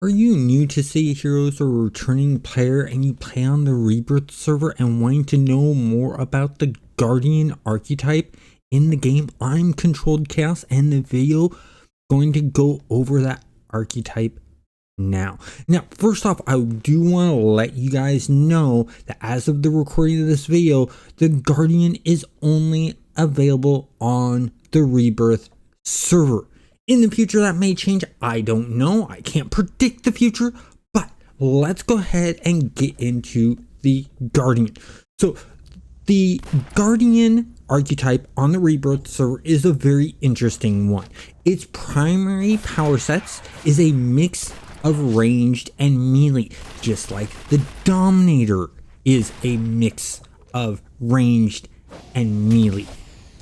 Are you new to City Heroes or a returning player and you play on the Rebirth server and wanting to know more about the Guardian archetype in the game? I'm Controlled Chaos and the video going to go over that archetype now. First off, I do want to let you guys know that as of the recording of this video, the Guardian is only available on the Rebirth server. In the future, that may change. I don't know. I can't predict the future, but let's go ahead and get into the Guardian. So the Guardian archetype on the Rebirth server is a very interesting one. Its primary power sets is a mix of ranged and melee, just like the Dominator is a mix of ranged and melee.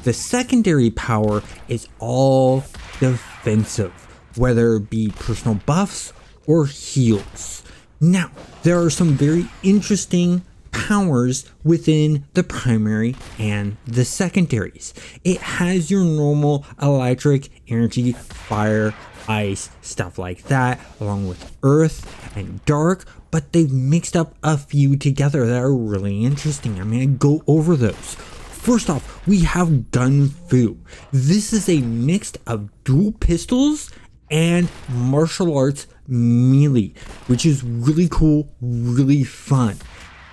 The secondary power is all defensive, whether it be personal buffs or heals. Now, there are some very interesting powers within the primary and the secondaries. It has your normal electric, energy, fire, ice, stuff like that, along with earth and dark, but they've mixed up a few together that are really interesting. I'm going to go over those. First off, we have Gun Fu. This is a mix of dual pistols and martial arts melee, which is really cool, really fun.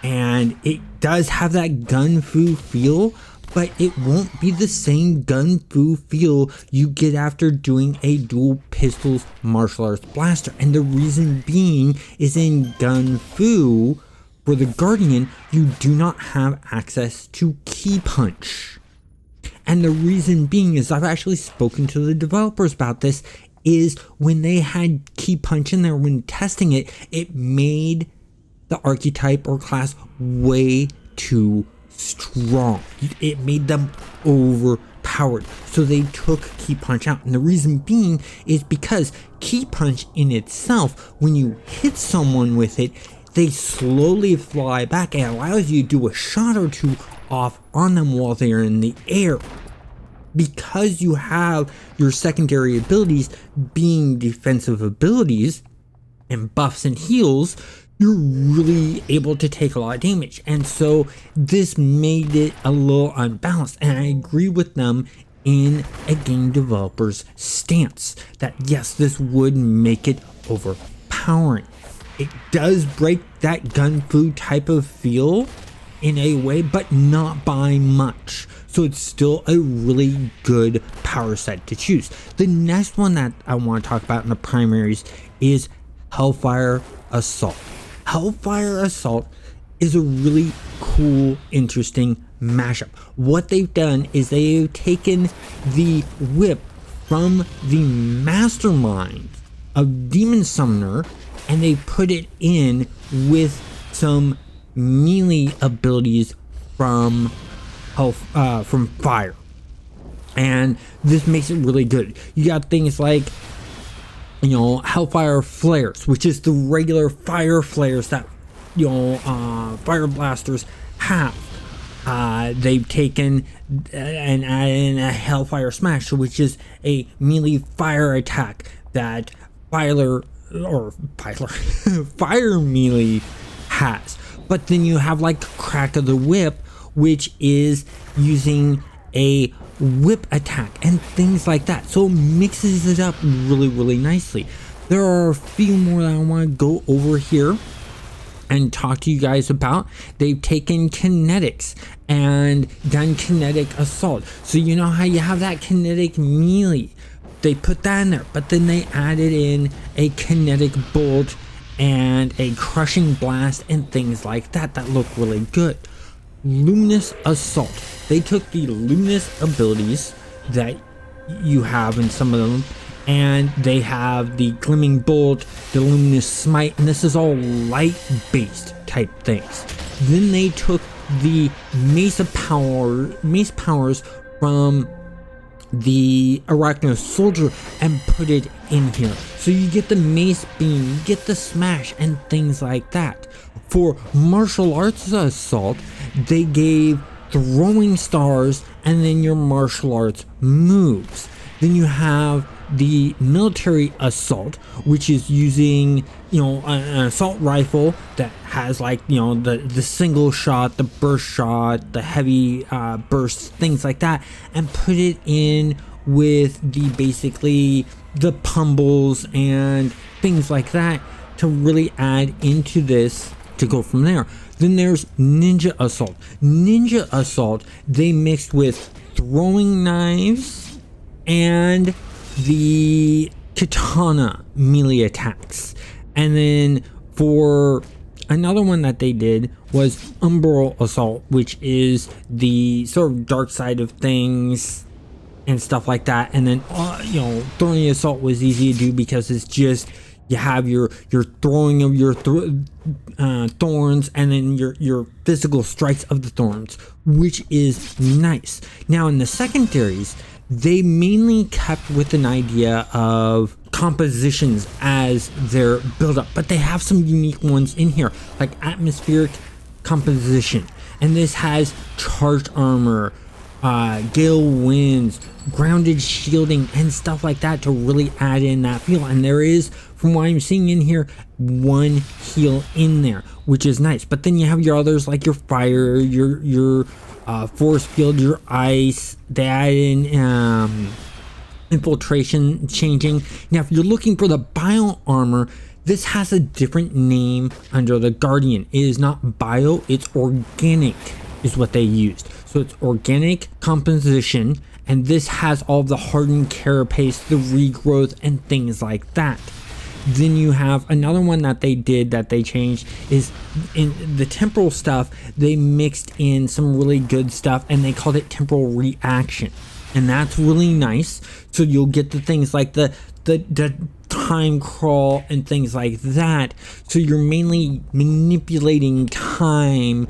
And it does have that Gun Fu feel, but it won't be the same Gun Fu feel you get after doing a dual pistols martial arts blaster. And the reason being is in Gun Fu, for the Guardian, you do not have access to Key Punch. And the reason being is I've actually spoken to the developers about this, is when they had Key Punch in there when testing it, it made the archetype or class way too strong. It made them overpowered. So they took Key Punch out. And the reason being is because Key Punch in itself, when you hit someone with it, they slowly fly back and allows you to do a shot or two off on them while they are in the air. Because you have your secondary abilities being defensive abilities and buffs and heals, you're really able to take a lot of damage. And so this made it a little unbalanced. And I agree with them in a game developer's stance that yes, this would make it overpowering. It does break that Gun Fu type of feel in a way, but not by much. So it's still a really good power set to choose. The next one that I want to talk about in the primaries is Hellfire Assault. Hellfire Assault is a really cool, interesting mashup. What they've done is they've taken the whip from the mastermind of Demon Summoner and they put it in with some melee abilities from fire, and this makes it really good. You got things like, Hellfire Flares, which is the regular fire flares that fire blasters have. They've taken and added in a Hellfire Smash, which is a melee fire attack that fire melee has. But then you have like Crack of the Whip, which is using a whip attack and things like that. So it mixes it up really, really nicely. There are a few more that I want to go over here and talk to you guys about. They've taken kinetics and done kinetic assault. So you know how you have that kinetic melee, they put that in there, but then they added in a kinetic bolt and a crushing blast and things like that look really good. Luminous Assault. They took the luminous abilities that you have in some of them, and they have the Glimming Bolt, the Luminous Smite, and this is all light-based type things. Then they took the mace powers from the Arachno Soldier and put it in here. So you get the mace beam, you get the smash and things like that. For martial arts assault, they gave throwing stars and then your martial arts moves. Then you have the military assault, which is using, you know, an assault rifle that has, like, you know, the single shot, the burst shot, the heavy burst, things like that, and put it in with the basically the pummels and things like that to really add into this to go from there. Then there's ninja assault. Ninja assault, they mixed with throwing knives and the katana melee attacks. And then for another one that they did was umbral assault, which is the sort of dark side of things and stuff like that. And then you know, thorny assault was easy to do because it's just, you have your throwing of your thorns, and then your physical strikes of the thorns, which is nice. Now in the secondaries, they mainly kept with an idea of compositions as their build-up, but they have some unique ones in here, like atmospheric composition, and this has charged armor, gale winds, grounded shielding, and stuff like that to really add in that feel. And there is, from what I'm seeing in here, one heal in there, which is nice. But then you have your others like your fire, your force field, your ice. They add in infiltration changing. Now if you're looking for the bio armor, this has a different name under the Guardian. It is not bio, it's organic is what they used. So it's organic composition, and this has all the hardened carapace, the regrowth, and things like that. Then you have another one that they did that they changed is in the temporal stuff. They mixed in some really good stuff and they called it temporal reaction, and that's really nice. So you'll get the things like the time crawl and things like that. So you're mainly manipulating time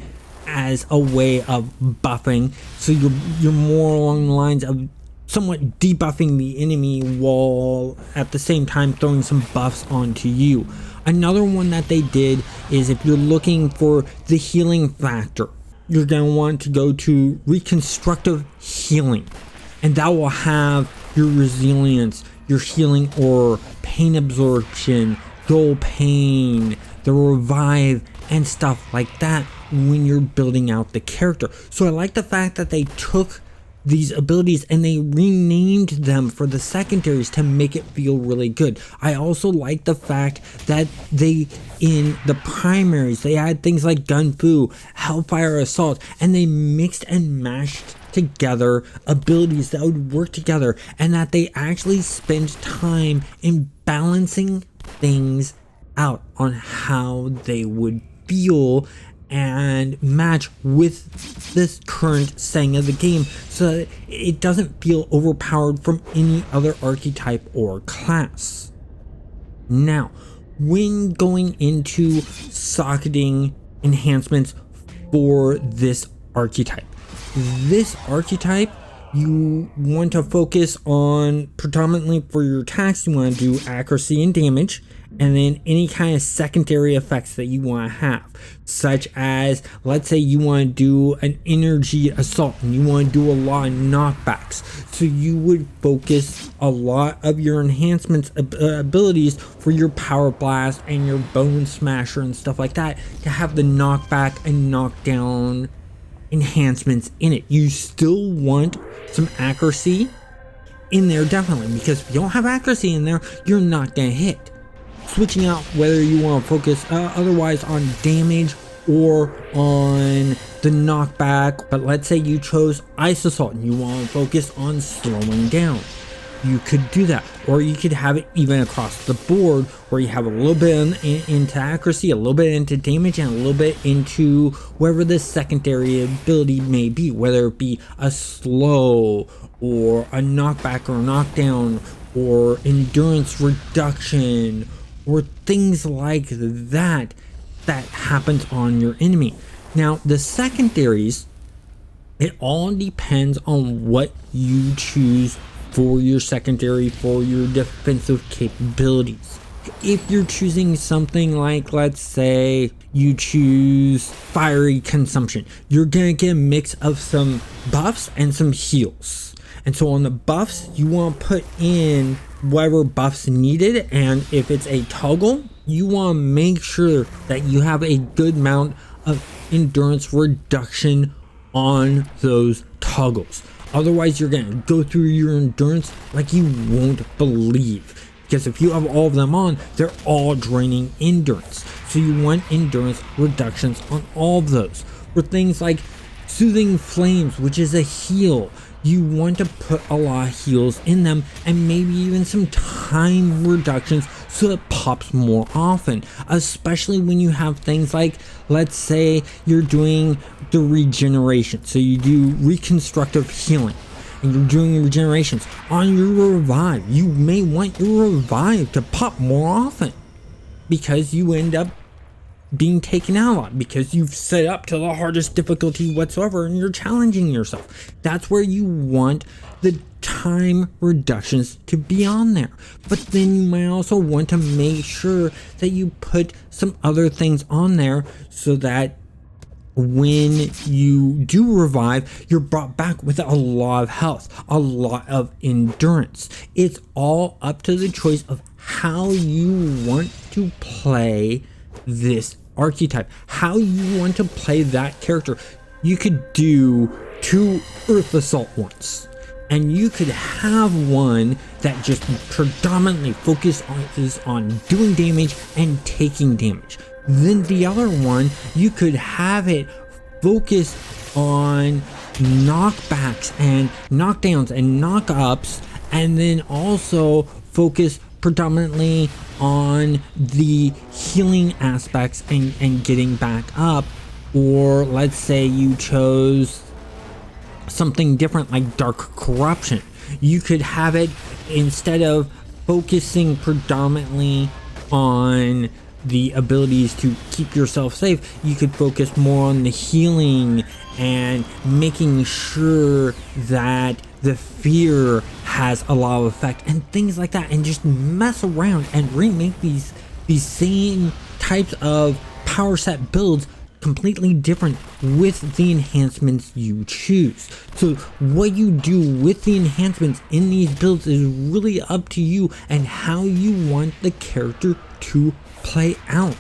as a way of buffing. So you're more along the lines of somewhat debuffing the enemy while at the same time throwing some buffs onto you. Another one that they did is if you're looking for the healing factor, you're going to want to go to reconstructive healing, and that will have your resilience, your healing or pain absorption, dull pain, the revive, and stuff like that when you're building out the character. So I like the fact that they took these abilities and they renamed them for the secondaries to make it feel really good. I also like the fact that they, in the primaries, they had things like Gun Fu, Hellfire Assault, and they mixed and mashed together abilities that would work together, and that they actually spent time in balancing things out on how they would feel and match with this current setting of the game, so that it doesn't feel overpowered from any other archetype or class. Now, when going into socketing enhancements for this archetype, you want to focus on predominantly for your attacks. You want to do accuracy and damage, and then any kind of secondary effects that you want to have, such as, let's say you want to do an energy assault and you want to do a lot of knockbacks. So you would focus a lot of your enhancements abilities for your power blast and your bone smasher and stuff like that to have the knockback and knockdown enhancements in it. You still want some accuracy in there, definitely, because if you don't have accuracy in there, you're not gonna hit. Switching out whether you want to focus otherwise on damage or on the knockback, but let's say you chose Ice Assault and you want to focus on slowing down, you could do that. Or you could have it even across the board where you have a little bit into accuracy, a little bit into damage, and a little bit into wherever the secondary ability may be, whether it be a slow or a knockback or a knockdown or endurance reduction or things like that happens on your enemy. Now the secondaries, it all depends on what you choose for your secondary, for your defensive capabilities. If you're choosing something like, let's say you choose fiery consumption, you're gonna get a mix of some buffs and some heals. And so on the buffs, you want to put in whatever buffs needed. And if it's a toggle, you want to make sure that you have a good amount of endurance reduction on those toggles. Otherwise, you're going to go through your endurance like you won't believe. Because if you have all of them on, they're all draining endurance. So you want endurance reductions on all of those. For things like Soothing Flames, which is a heal, you want to put a lot of heals in them, and maybe even some time reductions so it pops more often. Especially when you have things like, let's say you're doing the regeneration. So you do reconstructive healing, and you're doing regenerations on your revive. You may want your revive to pop more often because you end up being taken out a lot because you've set up to the hardest difficulty whatsoever and you're challenging yourself. That's where you want the time reductions to be on there. But then you might also want to make sure that you put some other things on there so that when you do revive, you're brought back with a lot of health, a lot of endurance. It's all up to the choice of how you want to play this archetype, how you want to play that character. You could do 2 Earth Assault ones, and you could have one that just predominantly focuses on doing damage and taking damage. Then the other one, you could have it focus on knockbacks and knockdowns and knockups, and then also focus predominantly on the healing aspects and getting back up. Or let's say you chose something different like Dark Corruption. You could have it, instead of focusing predominantly on the abilities to keep yourself safe, you could focus more on the healing and making sure that the fear has a lot of effect and things like that, and just mess around and remake these same types of power set builds completely different with the enhancements you choose. So what you do with the enhancements in these builds is really up to you and how you want the character to play out.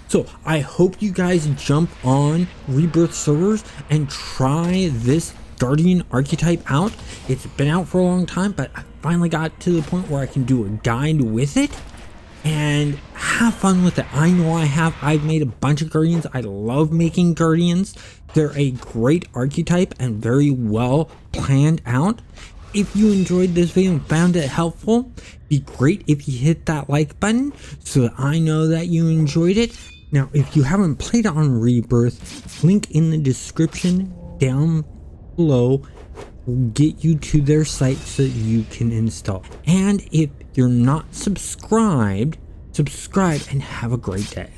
So I hope you guys jump on Rebirth servers and try this Guardian archetype out. It's been out for a long time, but I finally got to the point where I can do a guide with it and have fun with it. I know I've made a bunch of Guardians. I love making Guardians. They're a great archetype and very well planned out. If you enjoyed this video and found it helpful, it'd be great if you hit that like button so that I know that you enjoyed it. Now, if you haven't played on Rebirth, link in the description down below will get you to their site so that you can install. And if you're not subscribed, subscribe and have a great day.